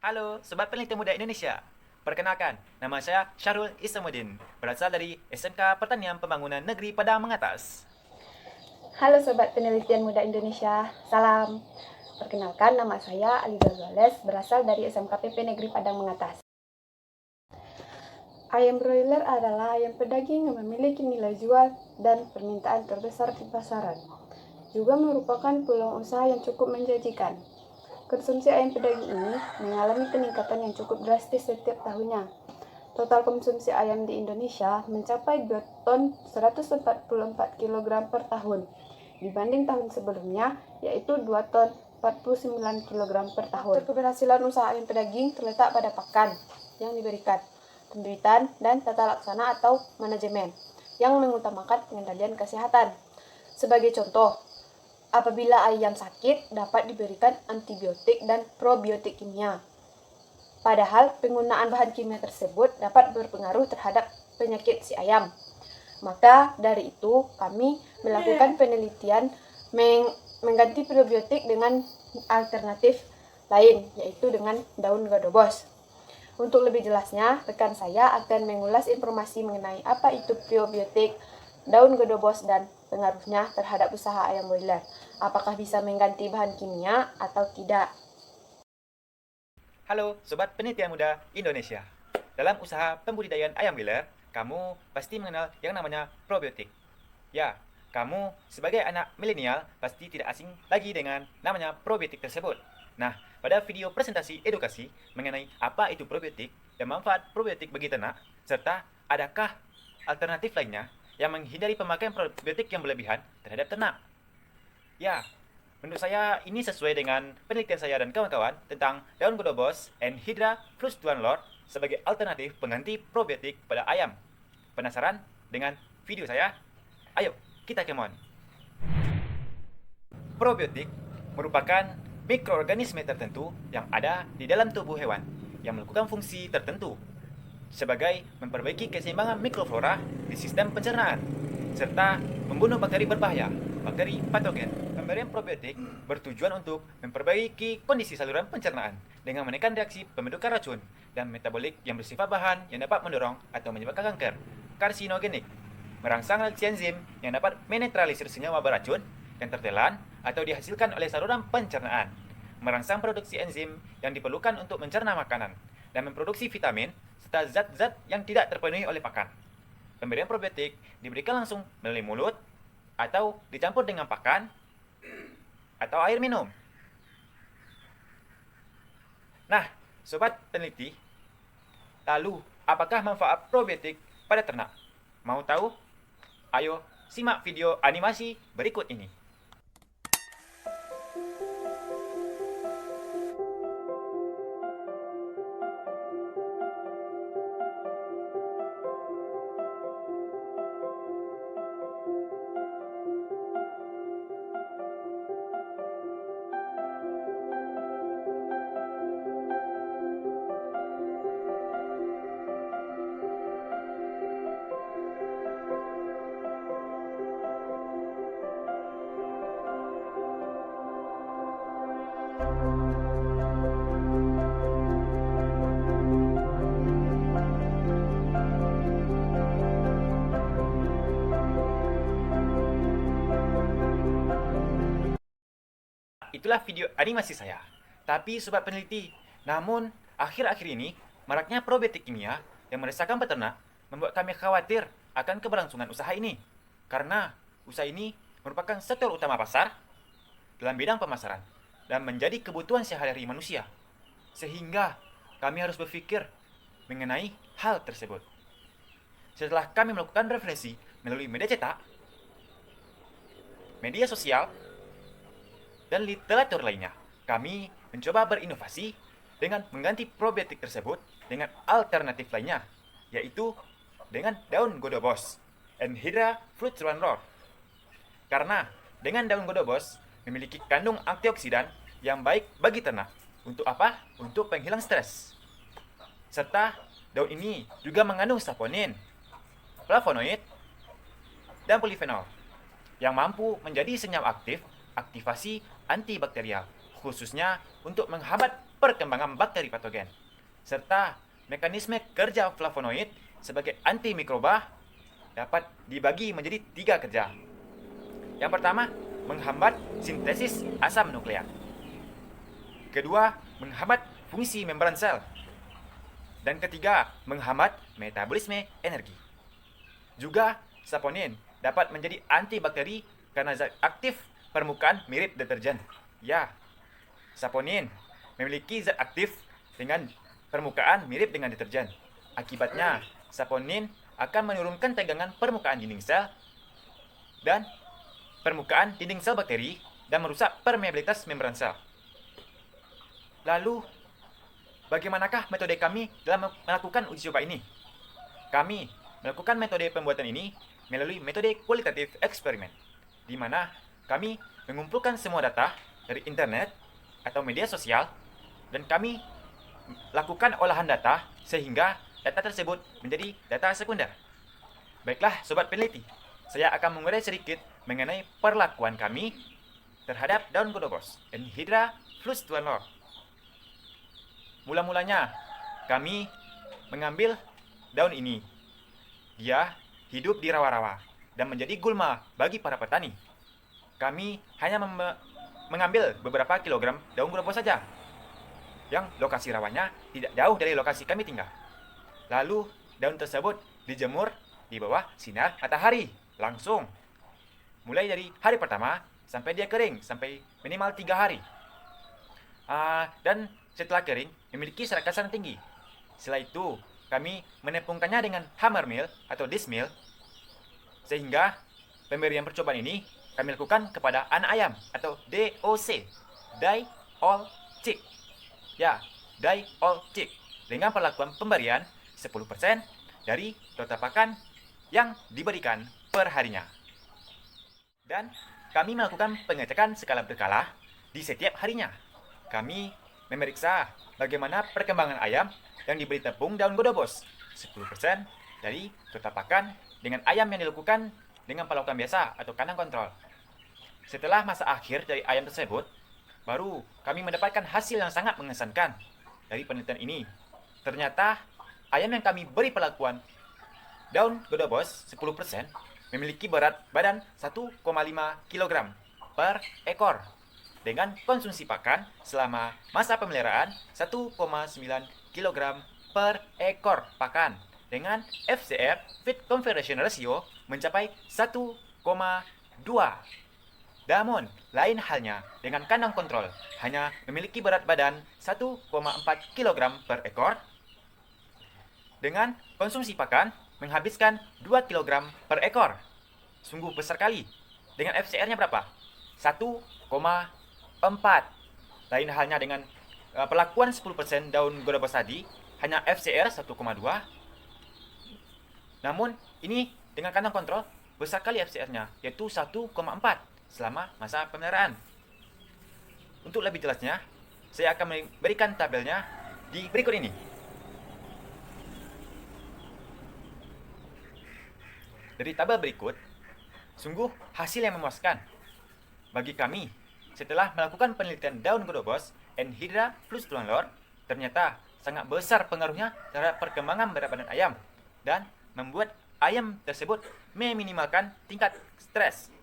Halo, Sobat Peneliti Muda Indonesia. Perkenalkan, nama saya Syahrul Isamuddin, berasal dari SMK Pertanian Pembangunan Negeri Padang Mengatas. Halo Sobat Penelitian Muda Indonesia, salam. Perkenalkan, nama saya Ali Gonzales, berasal dari SMKPP Negeri Padang Mengatas. Ayam broiler adalah ayam pedaging yang memiliki nilai jual dan permintaan terbesar di pasaran. Juga merupakan peluang usaha yang cukup menjanjikan. Konsumsi ayam pedaging ini mengalami peningkatan yang cukup drastis setiap tahunnya. Total konsumsi ayam di Indonesia mencapai 2 ton 144 kg per tahun, dibanding tahun sebelumnya, yaitu 2 ton 49 kg per tahun. Faktor keberhasilan usaha ayam pedaging terletak pada pakan yang diberikan, pemberitaan, dan tata laksana atau manajemen yang mengutamakan pengendalian kesehatan. Sebagai contoh, apabila ayam sakit, dapat diberikan antibiotik dan probiotik kimia. Padahal penggunaan bahan kimia tersebut dapat berpengaruh terhadap penyakit si ayam. Maka dari itu kami melakukan penelitian mengganti probiotik dengan alternatif lain, yaitu dengan daun godobos. Untuk lebih jelasnya, rekan saya akan mengulas informasi mengenai apa itu probiotik, daun godobos, dan pengaruhnya terhadap usaha ayam broiler. Apakah bisa mengganti bahan kimia atau tidak? Halo, Sobat Penelitian Muda Indonesia. Dalam usaha pembudidayaan ayam broiler, kamu pasti mengenal yang namanya probiotik. Ya, kamu sebagai anak milenial pasti tidak asing lagi dengan namanya probiotik tersebut. Nah, pada video presentasi edukasi mengenai apa itu probiotik dan manfaat probiotik bagi ternak, serta adakah alternatif lainnya yang menghindari pemakaian probiotik yang berlebihan terhadap ternak. Ya, menurut saya ini sesuai dengan penelitian saya dan kawan-kawan tentang daun godobos and Hydra Flustuan Lord sebagai alternatif pengganti probiotik pada ayam. Penasaran dengan video saya? Ayo, kita come on. Probiotik merupakan mikroorganisme tertentu yang ada di dalam tubuh hewan yang melakukan fungsi tertentu sebagai memperbaiki keseimbangan mikroflora di sistem pencernaan serta membunuh bakteri berbahaya, bakteri patogen. Pemberian probiotik bertujuan untuk memperbaiki kondisi saluran pencernaan dengan menekan reaksi pembentukan racun dan metabolik yang bersifat bahan yang dapat mendorong atau menyebabkan kanker, karsinogenik, merangsang reaksi enzim yang dapat menetralisir senyawa beracun yang tertelan atau dihasilkan oleh saluran pencernaan, merangsang produksi enzim yang diperlukan untuk mencerna makanan, dan memproduksi vitamin serta zat-zat yang tidak terpenuhi oleh pakan. Pemberian probiotik diberikan langsung melalui mulut atau dicampur dengan pakan atau air minum. Nah, sobat peneliti, lalu apakah manfaat probiotik pada ternak? Mau tahu? Ayo simak video animasi berikut ini. Itulah video animasi saya. Tapi sobat peneliti, namun akhir-akhir ini maraknya probiotik kimia yang meresahkan peternak membuat kami khawatir akan keberlangsungan usaha ini. Karena usaha ini merupakan sektor utama pasar dalam bidang pemasaran dan menjadi kebutuhan sehari-hari manusia. Sehingga kami harus berpikir mengenai hal tersebut. Setelah kami melakukan referensi melalui media cetak, media sosial, dan literatur lainnya, kami mencoba berinovasi dengan mengganti probiotik tersebut dengan alternatif lainnya, yaitu dengan daun godobos and Hydra Fruit Lord. Karena dengan daun godobos memiliki kandung antioksidan yang baik bagi ternak. Untuk apa? Untuk penghilang stres. Serta daun ini juga mengandung saponin, flavonoid, dan polifenol yang mampu menjadi senyawa aktif aktivasi antibakterial, khususnya untuk menghambat perkembangan bakteri patogen, serta mekanisme kerja flavonoid sebagai antimikroba dapat dibagi menjadi 3 kerja. Yang pertama, menghambat sintesis asam nukleat. Kedua, menghambat fungsi membran sel. Dan ketiga, menghambat metabolisme energi. Juga, saponin dapat menjadi antibakteri karena zat aktif permukaan mirip deterjen. Ya, saponin memiliki zat aktif dengan permukaan mirip dengan deterjen. Akibatnya, saponin akan menurunkan tegangan permukaan dinding sel dan permukaan dinding sel bakteri dan merusak permeabilitas membran sel. Lalu, bagaimanakah metode kami dalam melakukan uji coba ini? Kami melakukan metode pembuatan ini melalui metode kualitatif eksperimen, di mana kami mengumpulkan semua data dari internet atau media sosial, dan kami lakukan olahan data sehingga data tersebut menjadi data sekunder. Baiklah, sobat peneliti, saya akan mengurai sedikit mengenai perlakuan kami terhadap daun godobos Enhydra flustulenor. Mula-mulanya, kami mengambil daun ini. Dia hidup di rawa-rawa dan menjadi gulma bagi para petani. Kami hanya mengambil beberapa kilogram daun godobos saja, yang lokasi rawanya tidak jauh dari lokasi kami tinggal. Lalu, daun tersebut dijemur di bawah sinar matahari langsung. Mulai dari hari pertama sampai dia kering, sampai minimal 3 hari. Dan setelah kering, memiliki serakasan tinggi. Setelah itu, kami menepungkannya dengan hammer mill atau disc mill, sehingga pemberian percobaan ini kami lakukan kepada anak ayam atau DOC, Die All Chick. Ya, Die All Chick, dengan perlakuan pemberian 10% dari total pakan yang diberikan per harinya. Dan kami melakukan pengecekan skala berkala di setiap harinya. Kami memeriksa bagaimana perkembangan ayam yang diberi tepung daun godobos, 10% dari total pakan dengan ayam yang dilakukan dengan perlakuan biasa atau kandang kontrol. Setelah masa akhir dari ayam tersebut, baru kami mendapatkan hasil yang sangat mengesankan dari penelitian ini. Ternyata ayam yang kami beri perlakuan daun godobos 10% memiliki berat badan 1,5 kg per ekor, dengan konsumsi pakan selama masa pemeliharaan 1,9 kg per ekor pakan, dengan FCR Feed Conversion Ratio mencapai 1,2. Namun, lain halnya dengan kandang kontrol, hanya memiliki berat badan 1,4 kg per ekor, dengan konsumsi pakan menghabiskan 2 kg per ekor. Sungguh besar kali. Dengan FCR-nya berapa? 1,4. Lain halnya dengan perlakuan 10% daun godobos tadi, hanya FCR 1,2. Namun, ini dengan kandang kontrol besar kali FCR-nya, yaitu 1,4 selama masa pemeliharaan. Untuk lebih jelasnya, saya akan memberikan tabelnya di berikut ini. Dari tabel berikut, sungguh hasil yang memuaskan. Bagi kami, setelah melakukan penelitian daun godobos Enhydra flustulenor, ternyata sangat besar pengaruhnya terhadap perkembangan berat badan ayam dan membuat ayam tersebut meminimalkan tingkat stres.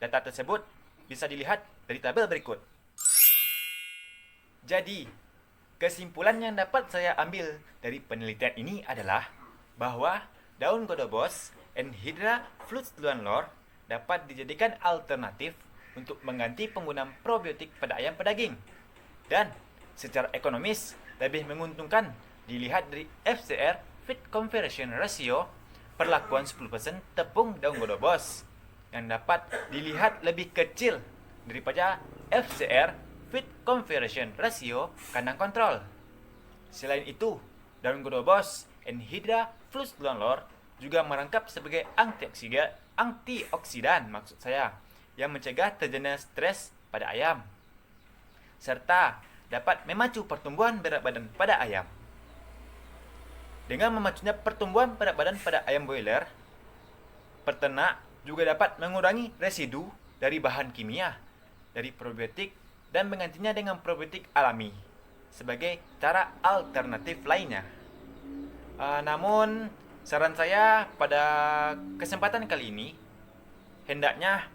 Data tersebut bisa dilihat dari tabel berikut. Jadi, kesimpulan yang dapat saya ambil dari penelitian ini adalah bahwa daun godobos Enhydra flustulenor dapat dijadikan alternatif untuk mengganti penggunaan probiotik pada ayam pedaging, dan secara ekonomis lebih menguntungkan dilihat dari FCR Feed Conversion Ratio perlakuan 10% tepung daun godobos yang dapat dilihat lebih kecil daripada FCR Feed Conversion Ratio kandang kontrol. Selain itu, daun godobos Enhydra flustulenor juga merangkap sebagai antioksidan yang mencegah terjadinya stres pada ayam, serta dapat memacu pertumbuhan berat badan pada ayam. Dengan memacunya pertumbuhan berat badan pada ayam broiler, peternak juga dapat mengurangi residu dari bahan kimia dari probiotik dan menggantinya dengan probiotik alami sebagai cara alternatif lainnya. Namun, saran saya pada kesempatan kali ini, hendaknya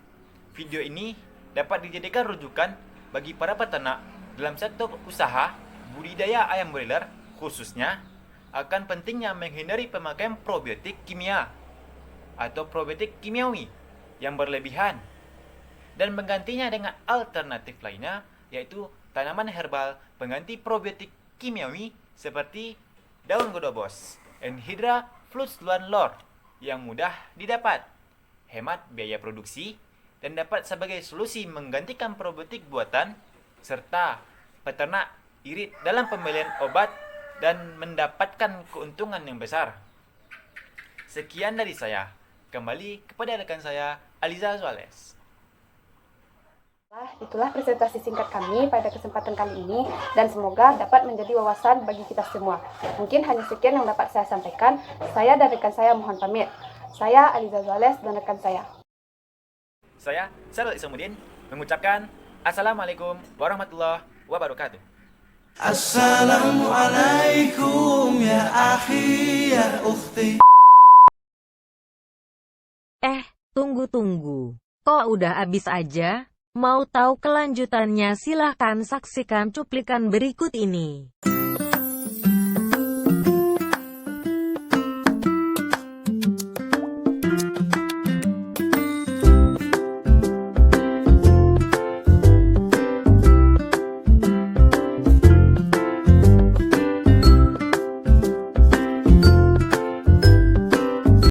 video ini dapat dijadikan rujukan bagi para peternak dalam sektor usaha budidaya ayam broiler, khususnya akan pentingnya menghindari pemakaian probiotik kimia atau probiotik kimiawi yang berlebihan dan menggantinya dengan alternatif lainnya, yaitu tanaman herbal pengganti probiotik kimiawi seperti daun godobos, Enhydra fluxluan lor yang mudah didapat, hemat biaya produksi, dan dapat sebagai solusi menggantikan probiotik buatan, serta peternak irit dalam pembelian obat dan mendapatkan keuntungan yang besar. Sekian dari saya. Kembali kepada rekan saya, Aliza Suarez. Itulah presentasi singkat kami pada kesempatan kali ini dan semoga dapat menjadi wawasan bagi kita semua. Mungkin hanya sekian yang dapat saya sampaikan. Saya dan rekan saya mohon pamit. Saya Aliza Suarez dan rekan saya. Saya, Sarul Isamuddin, mengucapkan Assalamualaikum warahmatullahi wabarakatuh. Assalamualaikum ya akhi ya ukhti. Tunggu. Kok udah habis aja? Mau tahu kelanjutannya silahkan saksikan cuplikan berikut ini.